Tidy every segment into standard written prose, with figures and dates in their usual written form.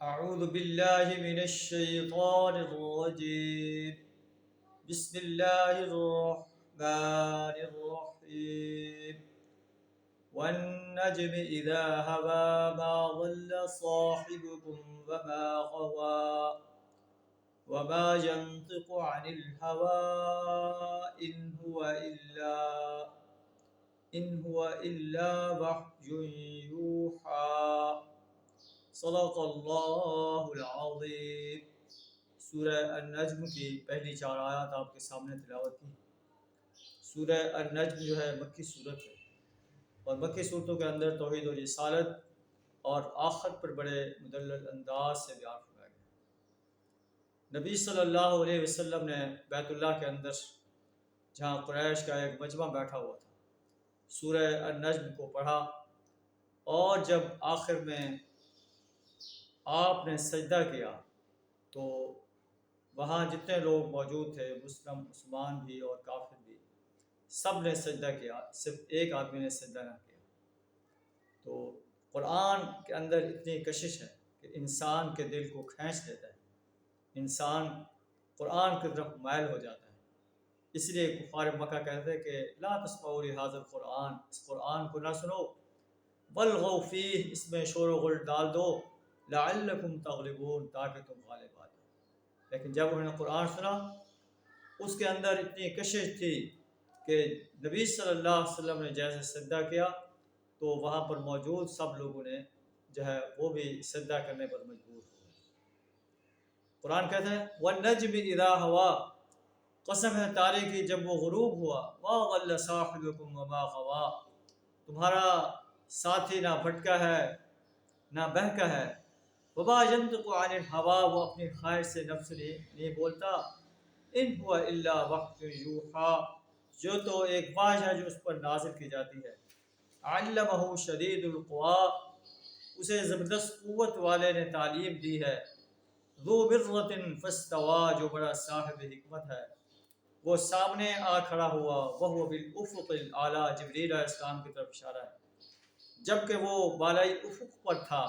أعوذ بالله من الشيطان الرجيم. بسم الله الرحمن الرحيم. والنجم إذا هوى ما ضل صاحبكم وما غوى وما ينطق عن الهوى إن هو إلا وحي يوحى. صدق اللہ العظیم. سورہ النجم کی پہلی 4 آیات آپ کے سامنے تلاوت کی. سورہ النجم جو ہے مکی صورت ہے، اور مکی صورتوں کے اندر توحید و رسالت اور آخرت پر بڑے مدلل انداز سے بیان کیا گیا. نبی صلی اللہ علیہ وسلم نے بیت اللہ کے اندر جہاں قریش کا ایک مجمع بیٹھا ہوا تھا، سورہ النجم کو پڑھا، اور جب آخر میں آپ نے سجدہ کیا تو وہاں جتنے لوگ موجود تھے، مسلمان بھی اور کافر بھی، سب نے سجدہ کیا، صرف ایک آدمی نے سجدہ نہ کیا. تو قرآن کے اندر اتنی کشش ہے کہ انسان کے دل کو کھینچ لیتا ہے، انسان قرآن کی طرف مائل ہو جاتا ہے. اس لیے کفار مکہ کہتے ہیں کہ لا تسمعوا لہذا القرآن، اس قرآن کو نہ سنو، والغوا فیہ، اس میں شور و غل ڈال دو، لعلکم تغلبون، تاکہ تم غالب آ جاؤ. لیکن جب انہوں نے قرآن سنا، اس کے اندر اتنی کشش تھی کہ نبی صلی اللہ علیہ وسلم نے جیسے سجدہ کیا تو وہاں پر موجود سب لوگوں نے جو ہے وہ بھی سجدہ کرنے پر مجبور ہو گئے. قرآن کہتا ہے والنجم اذا ہوا، قسم ہے تارے کی جب وہ غروب ہوا، ما ضل صاحبکم وما غوا، تمہارا ساتھی نہ بھٹکا ہے نہ بہکا ہے. وما ينطق عن الهوى، وہ اپنی خواہش سے نفس نہیں بولتا. ان هو الا وحی یوحى، جو تو ایک وحی ہے جو اس پر نازل کی جاتی ہے. علمہ شدید القوا، اسے زبردست قوت والے نے تعلیم دی ہے. ذو مرۃ فاستوى، جو بڑا صاحب حکمت ہے، وہ سامنے آ کھڑا ہوا. وهو بالافق الاعلی، جبریل علیہ السلام کی طرف اشارہ ہے، جبکہ وہ بالائی افق پر تھا.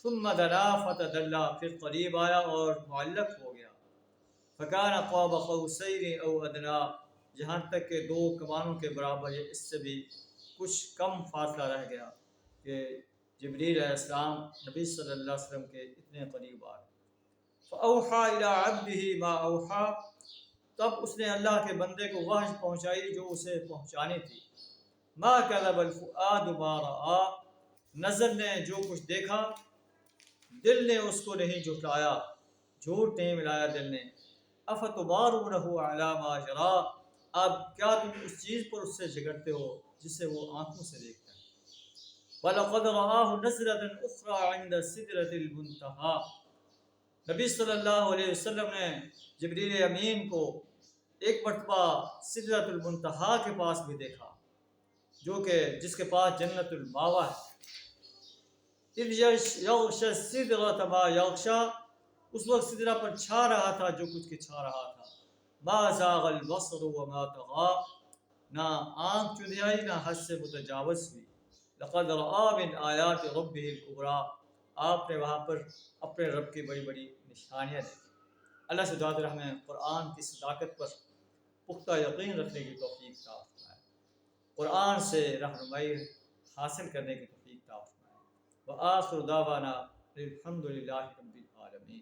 ثم دنا فتدلی، پھر قریب آیا اور معلق ہو گیا. فکان قاب قوسین او ادنا، یہاں تک کہ 2 کمانوں کے برابر یا اس سے بھی کچھ کم فاصلہ رہ گیا کہ جبریل علیہ السلام نبی صلی اللہ علیہ وسلم کے اتنے قریب آئے. فاوحى الى عبده ما اوحى، تب اس نے اللہ کے بندے کو وحی پہنچائی جو اسے پہنچانی تھی. ما كذب الفؤاد ما رأى، نظر نے جو کچھ دیکھا دل نے اس کو نہیں جھٹلایا، جھوٹ نہیں ملایا دل نے. افتمارونہ علی ما یری، اب کیا تم اس چیز پر اس سے جھگڑتے ہو جسے وہ آنکھوں سے دیکھتا ہے. وَلَقَدْ رَآهُ نَزْلَةً أُخْرَى عِنْدَ سِدْرَةِ الْمُنتَهَى، نبی صلی اللہ علیہ وسلم نے جبریل امین کو ایک مرتبہ سدرۃ المنتہا کے پاس بھی دیکھا، جو کہ جس کے پاس جنت الماوا ہے. اذ یغشی السدرۃ ما یغشی، اس وقت سدرہ پر چھا رہا تھا جو کچھ کے چھا رہا تھا. ما زاغ البصر وما طغى، نہ آنکھ چندیائی نہ حد سے متجاوز ہوئی. لقد رأى من آیات ربه الکبریٰ، آپ نے وہاں پر اپنے رب کی بڑی بڑی نشانیاں دیکھی. اللہ سے دعا ہے ہمیں قرآن کی صداقت پر پختہ یقین رکھنے کی توفیق عطا فرمائے، قرآن سے رہنمائی حاصل کرنے کی توفیق عطا فرمائے. وآخر دعوانا الحمد للہ رب العالمین.